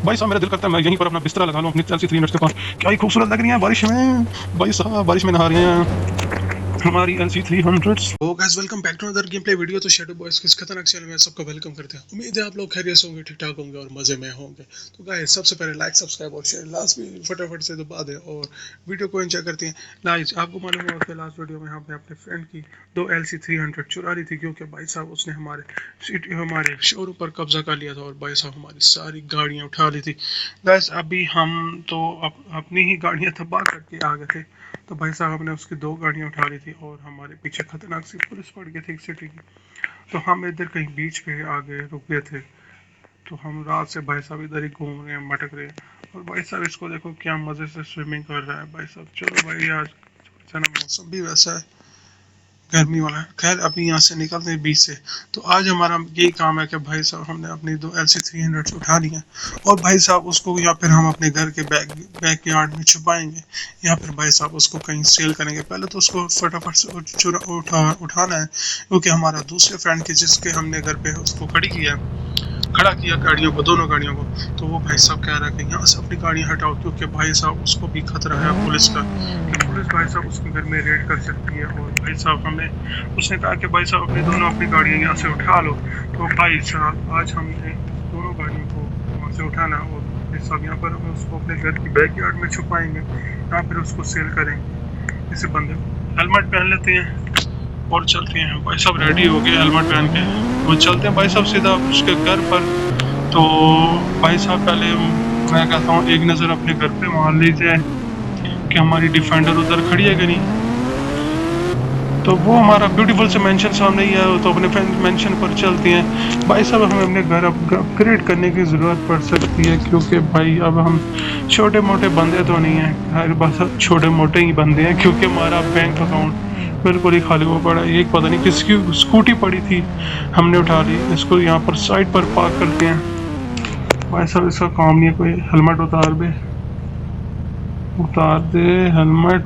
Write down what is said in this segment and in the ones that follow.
भाई साहब मेरा दिल करता है मैं यहीं पर अपना बिस्तरा लगा लूं अपनी एलसी 300 के पास। क्या ही खूबसूरत लग रही है बारिश में। भाई साहब बारिश में नहा रहे हैं हमारी LC 300। Oh guys welcome back to other game play video. तो शैडो बॉयज के इस खतरनाक चैनल में सबका वेलकम करते हैं। उम्मीद है आप लोग खैरियत से होंगे, ठीक ठाक होंगे और मजे में होंगे। तो गाइस सबसे पहले लाइक सब्सक्राइब और शेयर लास्ट में फटाफट से दबा दें और वीडियो को एंजॉय करते हैं। गाइस आपको मालूम होगा कि लास्ट वीडियो में हमने अपने फ्रेंड की 2 एलसी 300 चुरा ली थी, क्योंकि भाई साहब उसने हमारे शोरूम पर कब्जा कर लिया था और भाई साहब हमारी सारी गाड़ियाँ उठा ली थी। गाइस अभी हम तो अपनी ही गाड़ियाँ तबाह करके आ गए थे। तो भाई साहब ने उसकी 2 गाड़ियाँ उठा ली थी और हमारे पीछे खतरनाक सी पुलिस पड़ गई थी एक सिटी की। तो हम इधर कहीं बीच पे आ गए, रुक गए थे। तो हम रात से भाई साहब इधर ही घूम रहे हैं, मटक रहे हैं। और भाई साहब इसको देखो क्या मज़े से स्विमिंग कर रहा है भाई साहब। चलो भाई आज मौसम भी वैसा है, गर्मी वाला है। खैर अभी यहाँ से निकलते हैं बीच से। तो आज हमारा यही काम है कि भाई साहब हमने अपनी 2 एलसी 300 उठा ली हैं और भाई साहब उसको या फिर हम अपने घर के बैक यार्ड में छुपाएंगे या फिर भाई साहब उसको कहीं सेल करेंगे। पहले तो उसको फटाफट से उठाना है, क्योंकि हमारा दूसरे फ्रेंड के जिसके हमने घर पे उसको खड़ा किया गाड़ियों को, दोनों गाड़ियों को। तो वो भाई साहब कह रहा है कि यहाँ से अपनी गाड़ियाँ हटाओ, क्योंकि भाई साहब उसको भी खतरा है पुलिस का कि पुलिस भाई साहब उसके घर में रेड कर सकती है। और भाई साहब उसने कहा कि भाई साहब अपनी गाड़ियाँ यहाँ से उठा लो। तो भाई साहब आज हमने दोनों गाड़ियों को वहाँ से उठाना और भाई साहब यहाँ पर हम उसको अपने घर की बैक यार्ड में छुपाएंगे या फिर उसको सेल करेंगे। इसी बंदे को हेलमेट पहन लेते हैं और चलते हैं। भाई साहब रेडी हो गए हेलमेट पहन के, वो चलते हैं भाई साहब सीधा उसके घर पर। तो भाई साहब पहले मैं कहता हूँ एक नज़र अपने घर पे मार लीजिए कि हमारी डिफेंडर उधर खड़ी है कि नहीं। तो वो हमारा ब्यूटीफुल से मेंशन सामने ही है, तो अपने मेंशन पर चलते हैं। भाई साहब हमें अपने घर अपग्रेड करने की ज़रूरत पड़ सकती है, क्योंकि भाई अब हम छोटे मोटे बंदे तो नहीं हैं, हर बस छोटे मोटे ही बंदे हैं, क्योंकि हमारा बैंक अकाउंट बिल्कुल ही खाली हुआ पड़ा है। एक पता नहीं किसकी स्कूटी पड़ी थी, हमने उठा ली। इसको यहाँ पर साइड पर पार्क करते हैं। भाई साहब इसका काम नहीं है कोई। हेलमेट उतार दे हेलमेट।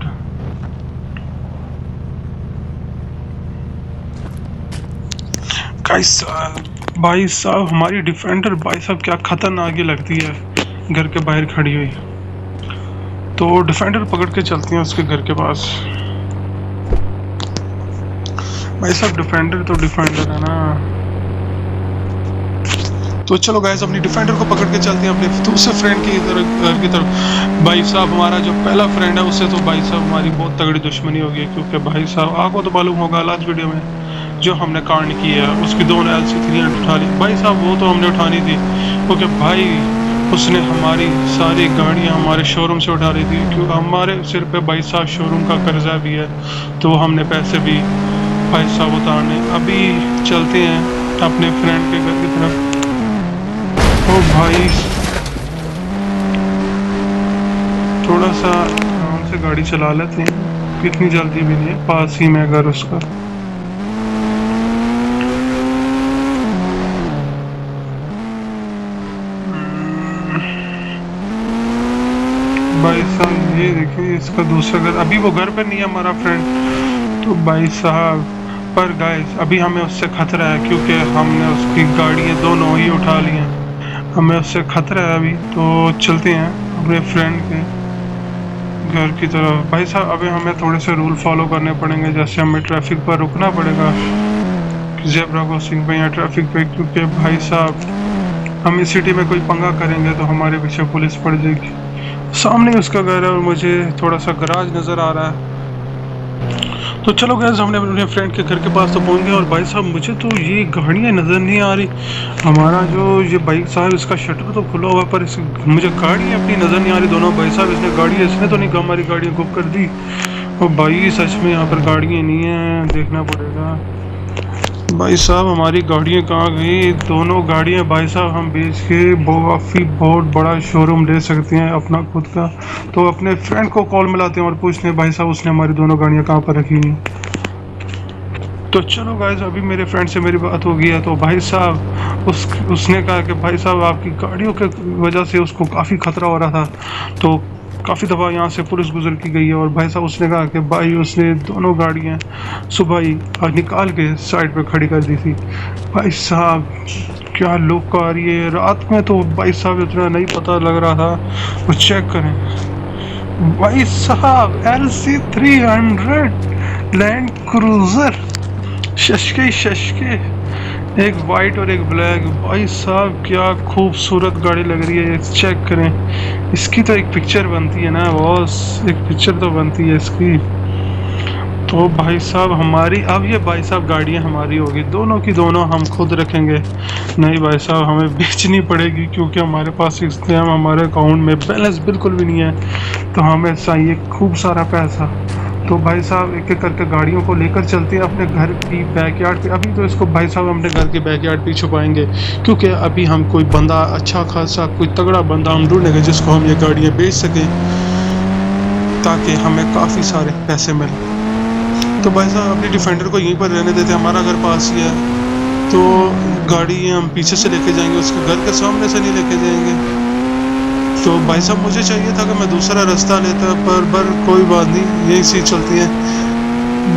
भाई साहब हमारी डिफेंडर भाई साहब क्या खतरनाक ही लगती है घर के बाहर खड़ी हुई। तो डिफेंडर पकड़ के चलते हैं उसके घर के पास। भाई साहब डिफेंडर है ना। तो चलो गाइस अपनी डिफेंडर को पकड़ के चलते हैं अपने दूसरे फ्रेंड की घर की तरफ। भाई साहब हमारा जो पहला फ्रेंड है उससे तो भाई साहब हमारी बहुत तगड़ी दुश्मनी होगी, क्योंकि भाई साहब आपको तो मालूम होगा लास्ट वीडियो में जो हमने कांड किया है, उसकी 2 एलसी 300 उठा ली। भाई साहब वो तो हमने उठानी थी, क्योंकि भाई उसने हमारी सारी गाड़ियाँ हमारे शोरूम से उठा रही थी, क्योंकि हमारे सिर पे भाई साहब शोरूम का कर्जा भी है। तो हमने पैसे भी भाई साहब उतारने। अभी चलते हैं अपने फ्रेंड के घर की तरफ। ओ भाई थोड़ा सा आराम से गाड़ी चला लेते हैं, कितनी जल्दी भी नहीं है, पास ही में घर उसका। भाई साहब ये देखिए इसका दूसरा घर, अभी वो घर पर नहीं है हमारा फ्रेंड। तो भाई साहब पर गाइस अभी हमें उससे खतरा है, क्योंकि हमने उसकी गाड़ियाँ दोनों ही उठा ली हैं। हमें उससे खतरा है अभी। तो चलते हैं अपने फ्रेंड के घर की तरफ। भाई साहब अभी हमें थोड़े से रूल फॉलो करने पड़ेंगे, जैसे हमें ट्रैफिक पर रुकना पड़ेगा जेब्रा क्रॉसिंग पे या ट्रैफिक पे, क्योंकि भाई साहब हम इस सिटी में कोई पंगा करेंगे तो हमारे पीछे पुलिस पड़ जाएगी। सामने उसका घर है और मुझे थोड़ा सा गराज नज़र आ रहा है। तो चलो गैस हमने अपने फ्रेंड के घर के पास तो पहुंच गए। और भाई साहब मुझे तो ये गाड़ियाँ नज़र नहीं आ रही। हमारा जो ये बाइक साहब इसका शटर तो खुला हुआ, पर मुझे गाड़ी अपनी नज़र नहीं आ रही। दोनों भाई साहब इसने तो नहीं हमारी गाड़ियाँ गुम कर दी। और भाई सच में यहाँ पर गाड़ियाँ नहीं हैं, देखना पड़ेगा। भाई साहब हमारी गाड़ियाँ कहाँ गई? दोनों गाड़ियाँ भाई साहब हम बेच के काफ़ी बहुत बड़ा शोरूम ले सकते हैं अपना खुद का। तो अपने फ्रेंड को कॉल मिलाते हैं और पूछते हैं भाई साहब उसने हमारी दोनों गाड़ियाँ कहाँ पर रखी हुई। तो चलो गाइस अभी मेरे फ्रेंड से मेरी बात हो गई है। तो भाई साहब उसने कहा कि भाई साहब आपकी गाड़ियों के वजह से उसको काफ़ी खतरा हो रहा था। तो काफ़ी दफ़ा यहाँ से पुलिस गुजर की गई है और भाई साहब उसने कहा कि भाई उसने दोनों गाड़ियाँ सुबह ही निकाल के साइड पे खड़ी कर दी थी। भाई साहब क्या लुक आ रही है रात में, तो भाई साहब इतना नहीं पता लग रहा था। वो चेक करें भाई साहब, LC 300 लैंड क्रूजर, शशके शशके, एक वाइट और एक ब्लैक। भाई साहब क्या खूबसूरत गाड़ी लग रही है, चेक करें। इसकी तो एक पिक्चर बनती है ना बॉस, एक पिक्चर तो बनती है इसकी। तो भाई साहब हमारी अब ये भाई साहब गाड़ियाँ हमारी होगी, दोनों की दोनों हम खुद रखेंगे। नहीं भाई साहब हमें बेचनी पड़ेगी, क्योंकि हमारे पास इस टाइम हमारे अकाउंट में बैलेंस बिल्कुल भी नहीं है, तो हमें चाहिए खूब सारा पैसा। तो भाई साहब एक एक करके गाड़ियों को लेकर चलते हैं अपने घर की बैकयार्ड पे। अभी तो इसको भाई साहब अपने घर के बैकयार्ड पे छुपाएंगे, क्योंकि अभी हम कोई बंदा अच्छा खासा कोई तगड़ा बंदा हम ढूंढेंगे जिसको हम ये गाड़ियाँ बेच सकें, ताकि हमें काफ़ी सारे पैसे मिलें। तो भाई साहब अपनी डिफेंडर को यहीं पर रहने देते, हमारा घर पास ही है, तो गाड़ी हम पीछे से लेके जाएंगे, उसके घर के सामने से नहीं लेके जाएंगे। तो भाई साहब मुझे चाहिए था कि मैं दूसरा रास्ता लेता, पर कोई बात नहीं, यही सी चलती है।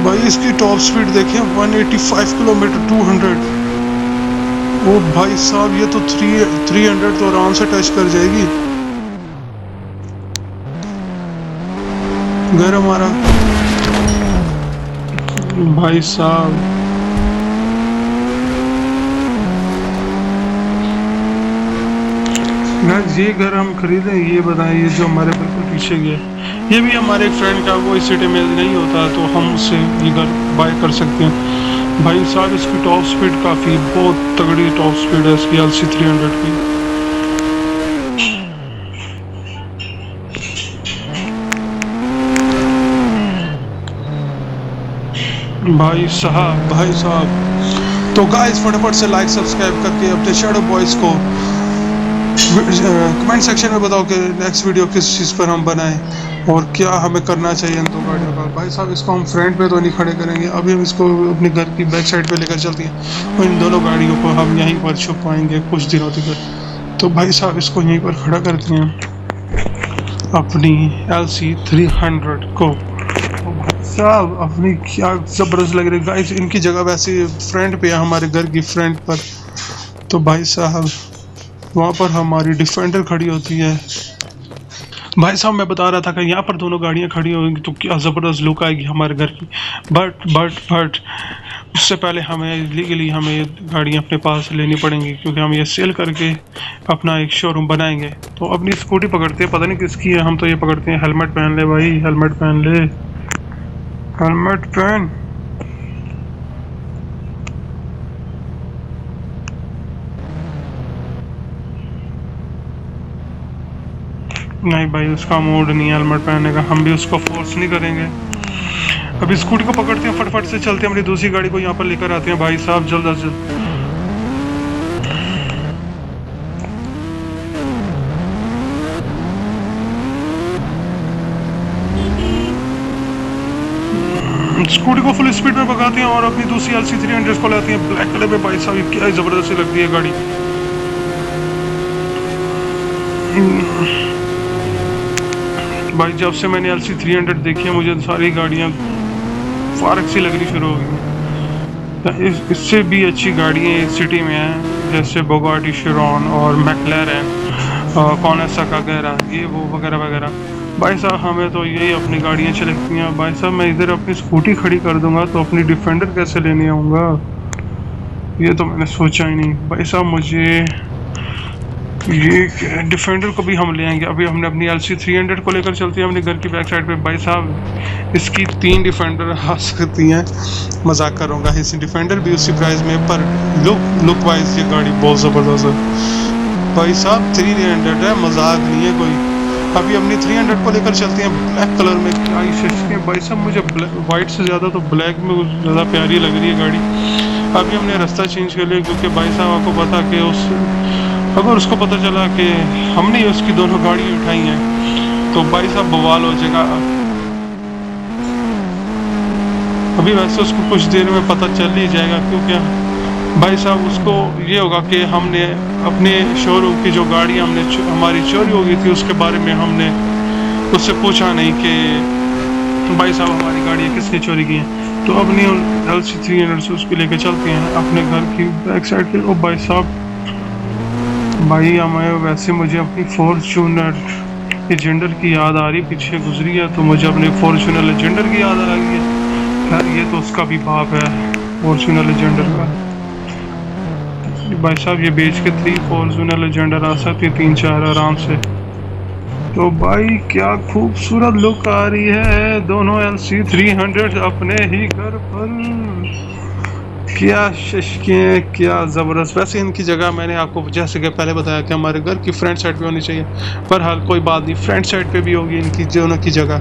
भाई इसकी टॉप स्पीड देखें 185 किलोमीटर 200। ओ भाई साहब ये तो 300 तो आराम से टच कर जाएगी। घर हमारा भाई साहब, गाइस ये घर हम खरीदें, ये बताएं, ये जो हमारे बिल्कुल पीछे गया, ये भी हमारे एक फ्रेंड का, वो इस सिटी में नहीं होता, तो हम उससे ये घर बाय कर सकते हैं। भाई साहब इसकी टॉप स्पीड काफ़ी बहुत तगड़ी टॉप स्पीड है इसकी LC 300 की। भाई साहब तो गाइस फटाफट से लाइक सब्सक्राइब करके अपने शैडो बॉयज़ को कमेंट सेक्शन में बताओ कि नेक्स्ट वीडियो किस चीज़ पर हम बनाएं और क्या हमें करना चाहिए इन दो गाड़ियों का। भाई साहब इसको हम फ्रंट पे तो नहीं खड़े करेंगे, अभी हम इसको अपने घर की बैक साइड पे लेकर चलते हैं और इन दोनों गाड़ियों को हम यहीं पर छुपाएंगे कुछ दिनों तक। तो भाई साहब इसको यहीं पर खड़ा करते हैं अपनी LC 300 को। साहब अपनी क्या ज़बरदस्त लग रही है गाइस, इनकी जगह वैसे फ्रंट पे है हमारे घर की फ्रंट पर। तो भाई साहब वहाँ पर हमारी डिफेंडर खड़ी होती है। भाई साहब मैं बता रहा था कि यहाँ पर दोनों गाड़ियाँ खड़ी होंगी तो क्या ज़बरदस्त लुक आएगी हमारे घर की। बट उससे पहले हमें लीगली हमें ये गाड़ियाँ अपने पास लेनी पड़ेंगी, क्योंकि हम ये सेल करके अपना एक शोरूम बनाएंगे। तो अपनी स्कूटी पकड़ते हैं, पता नहीं किसकी है, हम तो ये पकड़ते हैं। हेलमेट पहन ले भाई, हेलमेट पहन ले, हेलमेट पहन। नहीं भाई उसका मूड नहीं है हेलमेट पहनने का, हम भी उसको फोर्स नहीं करेंगे। अभी स्कूटी को पकड़ते हैं, फटफट से चलते हैं, अपनी दूसरी गाड़ी को यहाँ पर लेकर आते हैं भाई साहब जल्द अज जल्द। स्कूटी को फुल स्पीड में भगाते हैं और अपनी दूसरी LC 300 को लाते हैं ब्लैक कलर में। भाई साहब क्या जबरदस्ती लगती है गाड़ी। भाई जब से मैंने LC 300 देखी है मुझे सारी गाड़ियाँ फारक सी लगनी शुरू हो गई। इससे भी अच्छी गाड़ियाँ सिटी में हैं, जैसे बुगाटी चिरॉन और मैक्लेरन और कॉनेसा वगैरह, ये वो वगैरह वगैरह। भाई साहब हमें तो यही अपनी गाड़ियाँ अच्छी लगती हैं। भाई साहब मैं इधर अपनी स्कूटी खड़ी कर दूंगा तो अपनी डिफेंडर कैसे लेने आऊँगा, ये तो मैंने सोचा ही नहीं। भाई साहब मुझे ये डिफेंडर को भी हम ले आएंगे। अभी हमने अपनी LC 300 को लेकर चलते हैं अपने घर की बैक साइड पे। भाई साहब इसकी 3 डिफेंडर आ सकती हैं, मजाक करूँगा, इस डिफेंडर भी उसी प्राइस में, पर लुक वाइज ये गाड़ी बहुत ज़बरदस्त है। भाई साहब 300 है, मजाक नहीं है कोई। अभी अपनी 300 को लेकर चलते हैं ब्लैक कलर में। क्या ही भाई साहब मुझे वाइट से ज़्यादा तो ब्लैक में ज़्यादा प्यारी लग रही है गाड़ी। अभी हमने रास्ता चेंज कर लिया, क्योंकि भाई साहब आपको पता कि अगर उसको पता चला कि हमने उसकी दोनों गाड़ी उठाई हैं तो भाई साहब बवाल हो जाएगा। अभी वैसे उसको कुछ देर में पता चल ही जाएगा, क्योंकि भाई साहब उसको ये होगा कि हमने अपने शोरूम की जो गाड़ी हमारी चोरी हो गई थी उसके बारे में हमने उससे पूछा नहीं कि भाई साहब हमारी गाड़ी किसने चोरी की है। तो अपनी LC 300 से उसको लेके चलते हैं अपने घर की बैक साइड पे। ओ भाई साहब, भाई हमें वैसे मुझे अपनी फॉर्च्यूनर लेजेंडर की याद आ रही, पीछे गुजरी है तो मुझे अपने फॉर्च्यूनर लेजेंडर की याद आ गई है। खैर ये तो उसका भी बाप है फॉर्च्यूनर लेजेंडर का। भाई साहब ये बेच के 3 फॉर्च्यूनर लेजेंडर आ सकती है, 3-4 आराम से। तो भाई क्या खूबसूरत लुक आ रही है दोनों LC 300 अपने ही घर पर। क्या शशके, क्या ज़बरदस्त। वैसे इनकी जगह मैंने आपको जैसे कि पहले बताया कि हमारे घर की फ्रंट साइड पे होनी चाहिए, पर हाल कोई बात नहीं, फ्रंट साइड पे भी होगी इनकी दोनों की जगह।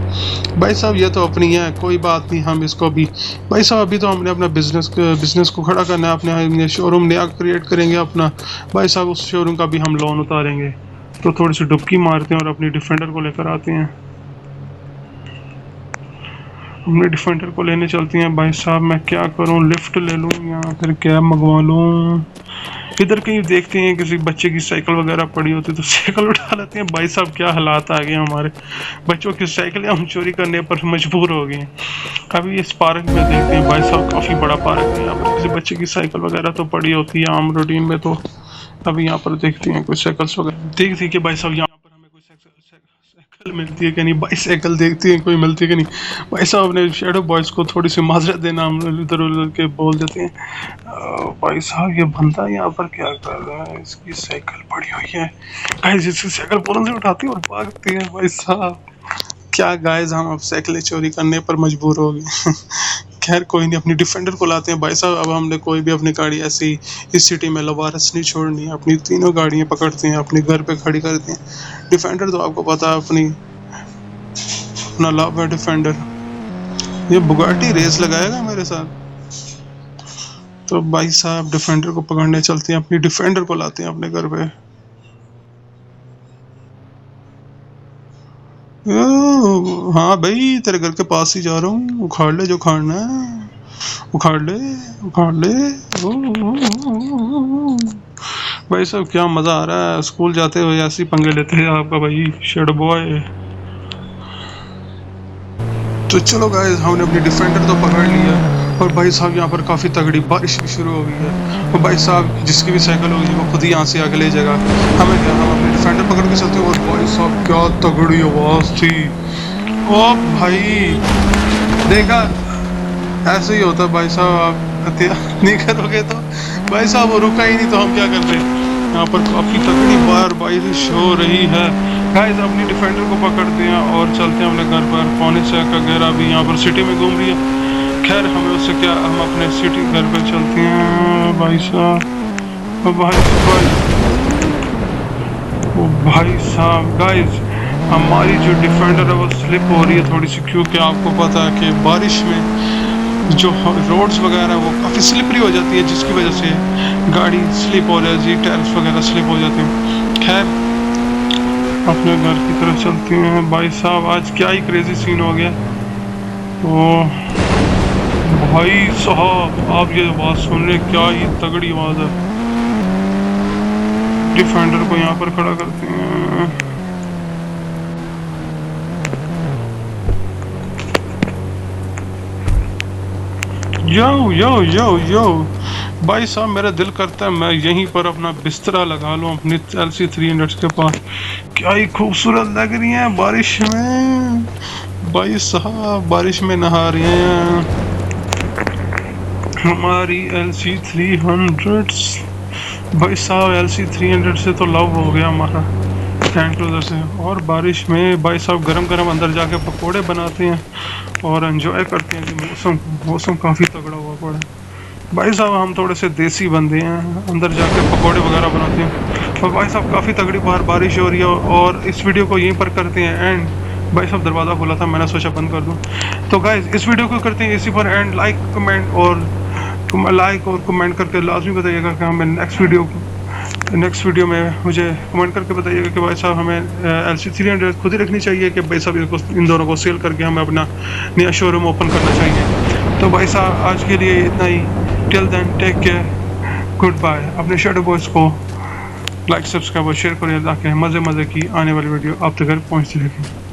भाई साहब ये तो अपनी है, कोई बात नहीं, हम इसको भी भाई साहब अभी तो हमने अपना बिजनेस को खड़ा करना है, अपने शोरूम नया क्रिएट करेंगे अपना। भाई साहब उस शोरूम का भी हम लोन उतारेंगे, तो थोड़ी सी डुबकी मारते हैं और अपनी डिफेंडर को लेकर आते हैं। अपने डिफेंडर को लेने चलती हैं। भाई साहब मैं क्या करूं, लिफ्ट ले लूं या फिर कैब मंगवा लूं। इधर कहीं देखते हैं किसी बच्चे की साइकिल वगैरह पड़ी होती तो साइकिल उठा लेते हैं। भाई साहब क्या हालात आ गए हमारे, बच्चों की साइकिलें हम चोरी करने पर मजबूर हो गए हैं। अभी इस पार्क में देखते हैं। भाई साहब काफ़ी बड़ा पार्क है, यहाँ पर किसी बच्चे की साइकिल वगैरह तो पड़ी होती है आम रूटीन में, तो अभी यहाँ पर देखते हैं कुछ साइकिल्स वगैरह। देखते हैं कि भाई साहब यहाँ पर हमें कोई साइकिल मिलती है कि नहीं, बाईसाइकिल देखती है कोई मिलती है कि नहीं। भाई साहब अपने शेडो बॉयज़ को थोड़ी सी माजरत देना, हम इधर उधर के बोल देते हैं। भाई साहब ये बंदा यहाँ पर क्या कर रहा है, इसकी साइकिल पड़ी हुई है। गाइस इसकी साइकिल फौरन से उठाती है और भागती है। भाई साहब क्या गाइस, हम अब साइकिलें चोरी करने पर मजबूर हो गए। खैर कोई नहीं, अपनी डिफेंडर को लाते हैं। भाई साहब अब हमने कोई भी अपनी गाड़ी ऐसी इस सिटी में लवारस नहीं छोड़नी है, अपनी तीनों गाड़ियाँ पकड़ते हैं, अपने घर पे खड़ी करते हैं। डिफेंडर तो आपको पता है अपनी अपना लव है डिफेंडर। ये बुगाटी रेस लगाएगा मेरे साथ। तो भाई साहब डिफेंडर को पकड़ने चलते हैं, अपनी डिफेंडर को लाते हैं अपने घर पे। हाँ भाई तेरे घर के पास ही जा रहा हूँ, उखाड़ ले जो उखाड़ना है, उखाड़ ले, उखाड़ ले। ओ, ओ, ओ, ओ। भाई साहब क्या मजा आ रहा है, स्कूल जाते हुए ऐसे ही पंगे लेते हैं आपका भाई शेड बॉय। तो चलो गाइस हमने अपनी डिफेंडर तो पकड़ लिया, और भाई साहब यहाँ पर काफ़ी तगड़ी बारिश भी शुरू हो गई है। और भाई साहब जिसकी भी साइकिल होगी वो खुद ही यहाँ से आगे ले जाएगा। हमें क्या, हम अपनी डिफेंडर पकड़ के चलते हैं। और भाई साहब क्या तगड़ी आवाज़ थी। ओ भाई देखा, ऐसे ही होता है भाई साहब, आप एहतियात नहीं करोगे तो। भाई साहब वो रुका ही नहीं तो हम क्या करते। यहाँ पर काफ़ी तगड़ी बारिश हो रही है। गाइस अपनी डिफेंडर को पकड़ते हैं और चलते हैं अपने घर पर। पौने 6 का घेरा भी यहाँ पर सिटी में घूम रही है। खैर हमें उससे क्या, हम अपने सिटी घर पर चलते हैं। भाई साहब ओ भाई साहब गाइस हमारी जो डिफेंडर है वो स्लिप हो रही है थोड़ी सी, क्योंकि आपको पता है कि बारिश में जो रोड्स वगैरह वो काफ़ी स्लिपरी हो जाती है, जिसकी वजह से गाड़ी स्लिप हो जाती है, टायर्स वगैरह स्लिप हो जाते हैं। खैर अपने घर की तरफ चलते हैं। भाई साहब आज क्या ही क्रेजी सीन हो गया। तो भाई साहब आप ये आवाज़ सुन रहे, क्या ही तगड़ी आवाज़ है। डिफेंडर को यहाँ पर खड़ा करते हैं। यो यो यो यो भाई साहब मेरा दिल करता है मैं यहीं पर अपना बिस्तरा लगा लूं अपनी LC 300 के पास। क्या ही खूबसूरत लग रही हैं बारिश में। भाई साहब बारिश में नहा रही हैं हमारी LC 300। भाई साहब LC 300 से तो लव हो गया हमारा लैंड क्रूज़र से। और बारिश में भाई साहब गरम गरम अंदर जाके पकोड़े बनाते हैं और एंजॉय करते हैं कि मौसम काफ़ी तगड़ा हुआ पड़ा है। भाई साहब हम थोड़े से देसी बंदे हैं, अंदर जाके पकोड़े वगैरह बनाते हैं। और भाई साहब काफ़ी तगड़ी बाहर बारिश हो रही है और इस वीडियो को यहीं पर करते हैं एंड। भाई साहब दरवाज़ा खोला था, मैंने सोचा बंद कर दूं। तो गाइस इस वीडियो को करते हैं इसी पर एंड। लाइक और कमेंट करके लाजमी बताइएगा कि हमें नेक्स्ट वीडियो में मुझे कमेंट करके बताइएगा कि भाई साहब हमें LC 300 खुद ही रखनी चाहिए कि भाई साहब इन दोनों को सेल करके हमें अपना नया शोरूम ओपन करना चाहिए। तो भाई साहब आज के लिए इतना ही। Till then take care, good bye. अपने शेडो बॉयज़ को लाइक सब्सक्राइब और शेयर करिए ताकि मज़े की आने वाली वीडियो आप तक घर पहुँचती रहे।